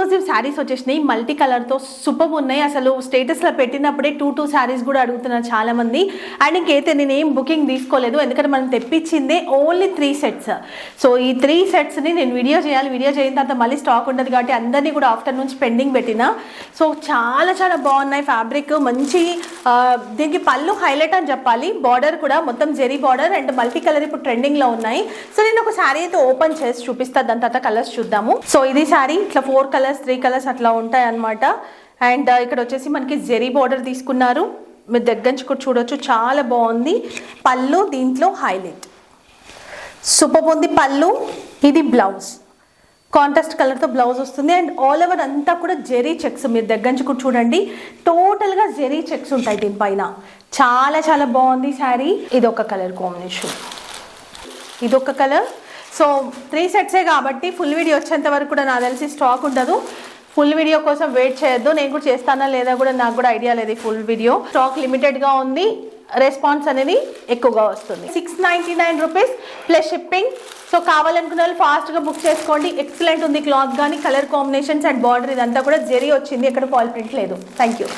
Exclusive saris వచ్చేసినాయి, multi కలర్తో super ఉన్నాయి. అసలు స్టేటస్లో పెట్టినప్పుడే 2 శారీస్ కూడా అడుగుతున్నారు చాలామంది. అండ్ ఇంకైతే నేను ఏం బుకింగ్ తీసుకోలేదు, ఎందుకంటే మనం తెప్పించిందే ఓన్లీ 3 సెట్స్. సో ఈ 3 సెట్స్ని నేను వీడియో చేయాలి, వీడియో చేసిన తర్వాత మళ్ళీ స్టాక్ ఉండదు కాబట్టి అందరినీ కూడా ఆఫ్టర్ నుంచి పెండింగ్ పెట్టిన. సో చాలా చాలా బాగున్నాయి. ఫ్యాబ్రిక్ మంచి, దీనికి పళ్ళు హైలైట్ అని చెప్పాలి. బార్డర్ కూడా మొత్తం zari border and multi colour ఇప్పుడు ట్రెండింగ్లో ఉన్నాయి. సో నేను ఒక శారీ అయితే ఓపెన్ చేసి చూపిస్తాను, దాని తర్వాత కలర్స్ చూద్దాము. సో ఇది శారీ ఇట్లా 4 కలర్స్ 3 కలర్స్ అట్లా ఉంటాయి అన్నమాట. అండ్ ఇక్కడ వచ్చేసి మనకి జెరీ బార్డర్ తీసుకున్నారు, మీరు దగ్గర నుంచి కూడా చూడొచ్చు, చాలా బాగుంది. పళ్ళు దీంట్లో హైలైట్ సూపర్ ఉంది పళ్ళు. ఇది బ్లౌజ్ కాంట్రాస్ట్ కలర్తో బ్లౌజ్ వస్తుంది. అండ్ ఆల్ ఓవర్ అంతా కూడా జెరీ చెక్స్, మీరు దగ్గర నుంచి కూడా చూడండి, టోటల్గా జెరీ చెక్స్ ఉంటాయి దీనిపైన. చాలా చాలా బాగుంది శారీ. ఇది ఒక కలర్ కాంబినేషన్, ఇదొక కలర్. సో 3 సెట్సే కాబట్టి ఫుల్ వీడియో వచ్చేంత వరకు కూడా నాకు తెలిసి స్టాక్ ఉండదు. ఫుల్ వీడియో కోసం వెయిట్ చేయొద్దు, నేను కూడా చేస్తానా లేదా కూడా నాకు కూడా ఐడియా లేదు. ఫుల్ వీడియో స్టాక్ లిమిటెడ్గా ఉంది, రెస్పాన్స్ అనేది ఎక్కువగా వస్తుంది. 699 రూపీస్ ప్లస్ షిప్పింగ్. సో కావాలనుకున్న వాళ్ళు ఫాస్ట్గా బుక్ చేసుకోండి. ఎక్సలెంట్ ఉంది క్లాత్ కానీ, కలర్ కాంబినేషన్స్ అండ్ బార్డర్ ఇదంతా కూడా జెరీ వచ్చింది, ఎక్కడ ఫాల్ ప్రింట్ లేదు. Thank you.